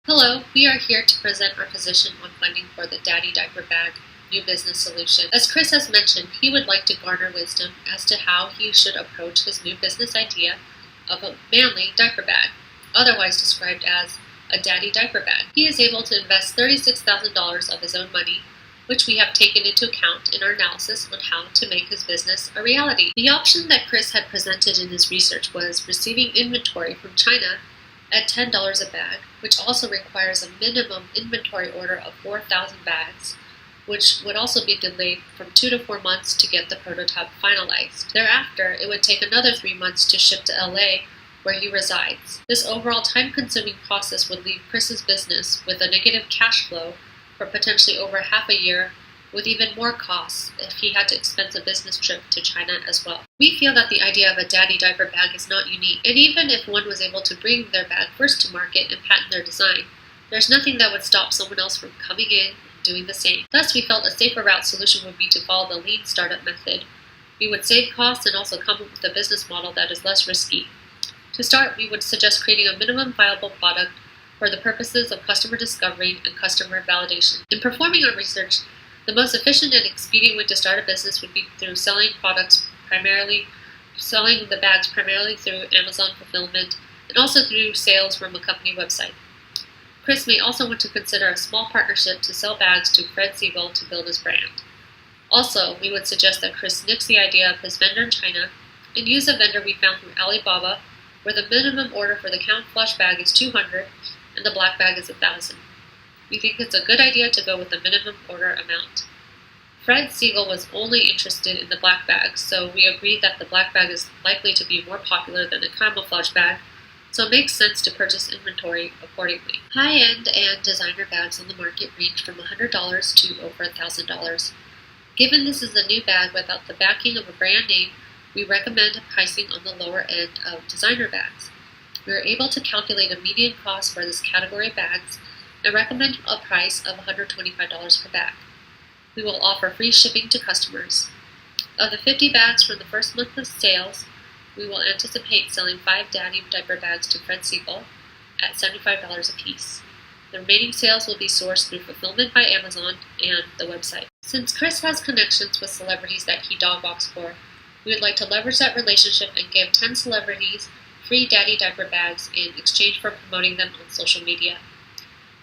Hello, we are here to present our position on funding for the Daddy Diaper Bag new business solution. As Chris has mentioned, he would like to garner wisdom as to how he should approach his new business idea of a manly diaper bag, otherwise described as a daddy diaper bag. He is able to invest $36,000 of his own money, which we have taken into account in our analysis on how to make his business a reality. The option that Chris had presented in his research was receiving inventory from China at $10 a bag, which also requires a minimum inventory order of 4,000 bags, which would also be delayed from 2 to 4 months to get the prototype finalized. Thereafter, it would take another 3 months to ship to LA, where he resides. This overall time-consuming process would leave Chris's business with a negative cash flow for potentially over half a year, with even more costs if he had to expense a business trip to China as well. We feel that the idea of a daddy diaper bag is not unique, and even if one was able to bring their bag first to market and patent their design, there's nothing that would stop someone else from coming in and doing the same. Thus, we felt a safer route solution would be to follow the lean startup method. We would save costs and also come up with a business model that is less risky. To start, we would suggest creating a minimum viable product for the purposes of customer discovery and customer validation. In performing our research, the most efficient and expedient way to start a business would be through selling the bags primarily through Amazon fulfillment and also through sales from a company website. Chris may also want to consider a small partnership to sell bags to Fred Siegel to build his brand. Also, we would suggest that Chris nix the idea of his vendor in China and use a vendor we found through Alibaba, where the minimum order for the camouflage bag is 200 and the black bag is 1,000. We think it's a good idea to go with the minimum order amount. Fred Siegel was only interested in the black bag, so we agreed that the black bag is likely to be more popular than the camouflage bag, so it makes sense to purchase inventory accordingly. High-end and designer bags on the market range from $100 to over $1,000. Given this is a new bag without the backing of a brand name, we recommend pricing on the lower end of designer bags. We are able to calculate a median cost for this category of bags and recommend a price of $125 per bag. We will offer free shipping to customers. Of the 50 bags from the first month of sales, we will anticipate selling 5 daddy diaper bags to Fred Siegel at $75 a piece. The remaining sales will be sourced through fulfillment by Amazon and the website. Since Chris has connections with celebrities that he dog walks for, we would like to leverage that relationship and give 10 celebrities free daddy diaper bags in exchange for promoting them on social media.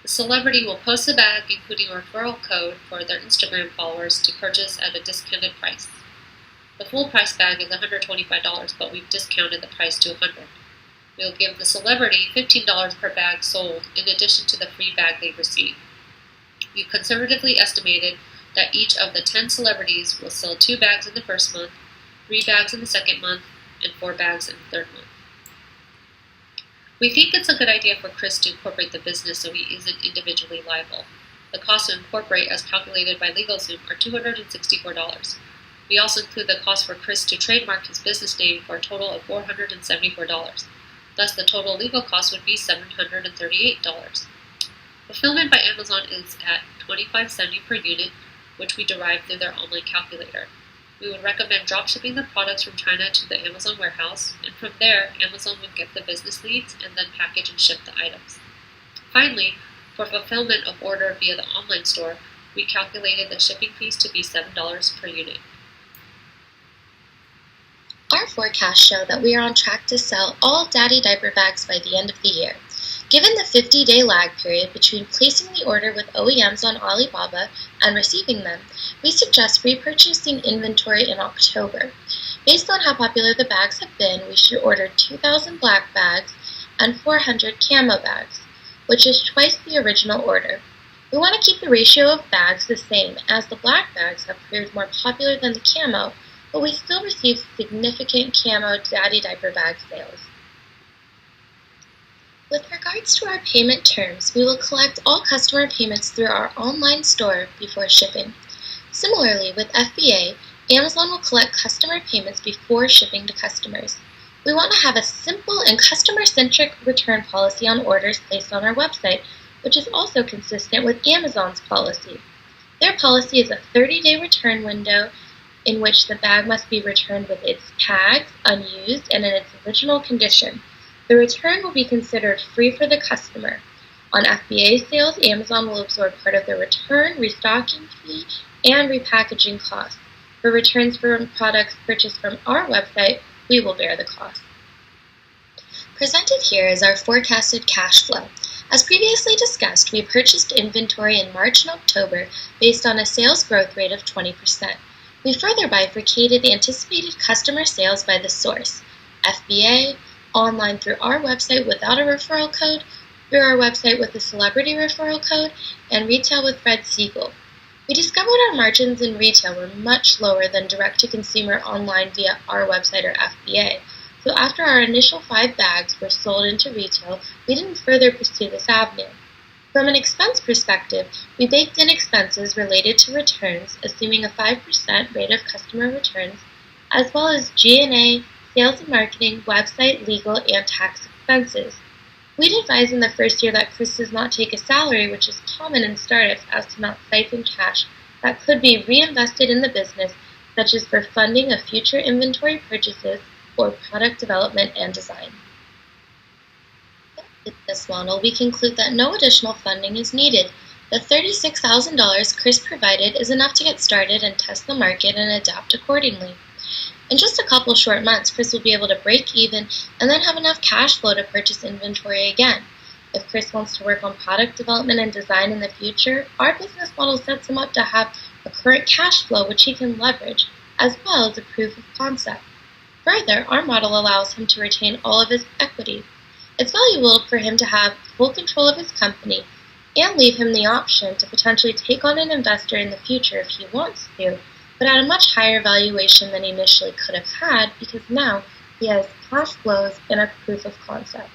The celebrity will post the bag, including a referral code for their Instagram followers to purchase at a discounted price. The full price bag is $125, but we've discounted the price to $100. We'll give the celebrity $15 per bag sold in addition to the free bag they receive. We conservatively estimated that each of the 10 celebrities will sell 2 bags in the first month, 3 bags in the second month, and 4 bags in the third month. We think it's a good idea for Chris to incorporate the business so he isn't individually liable. The cost to incorporate, as calculated by LegalZoom, are $264. We also include the cost for Chris to trademark his business name for a total of $474. Thus, the total legal cost would be $738. Fulfillment by Amazon is at $25.70 per unit, which we derive through their online calculator. We would recommend dropshipping the products from China to the Amazon warehouse, and from there, Amazon would get the business leads and then package and ship the items. Finally, for fulfillment of order via the online store, we calculated the shipping fees to be $7 per unit. Our forecasts show that we are on track to sell all daddy diaper bags by the end of the year. Given the 50-day lag period between placing the order with OEMs on Alibaba and receiving them, we suggest repurchasing inventory in October. Based on how popular the bags have been, we should order 2,000 black bags and 400 camo bags, which is twice the original order. We want to keep the ratio of bags the same, as the black bags have proved more popular than the camo, but we still receive significant camo daddy diaper bag sales. With regards to our payment terms, we will collect all customer payments through our online store before shipping. Similarly, with FBA, Amazon will collect customer payments before shipping to customers. We want to have a simple and customer-centric return policy on orders placed on our website, which is also consistent with Amazon's policy. Their policy is a 30-day return window in which the bag must be returned with its tags, unused, and in its original condition. The return will be considered free for the customer. On FBA sales, Amazon will absorb part of the return, restocking fee, and repackaging costs. For returns for products purchased from our website, we will bear the cost. Presented here is our forecasted cash flow. As previously discussed, we purchased inventory in March and October based on a sales growth rate of 20%. We further bifurcated anticipated customer sales by the source: FBA, online through our website without a referral code, through our website with a celebrity referral code, and retail with Fred Siegel. We discovered our margins in retail were much lower than direct-to-consumer online via our website or FBA. So after our initial 5 bags were sold into retail, we didn't further pursue this avenue. From an expense perspective, we baked in expenses related to returns, assuming a 5% rate of customer returns, as well as G&A, sales and marketing, website, legal, and tax expenses. We'd advise in the first year that Chris does not take a salary, which is common in startups, as to not siphon cash that could be reinvested in the business, such as for funding of future inventory purchases or product development and design. With this model, we conclude that no additional funding is needed. The $36,000 Chris provided is enough to get started and test the market and adapt accordingly. In just a couple short months, Chris will be able to break even and then have enough cash flow to purchase inventory again. If Chris wants to work on product development and design in the future, our business model sets him up to have a current cash flow which he can leverage, as well as a proof of concept. Further, our model allows him to retain all of his equity. It's valuable for him to have full control of his company and leave him the option to potentially take on an investor in the future if he wants to, but at a much higher valuation than he initially could have had, because now he has cash flows and a proof of concept.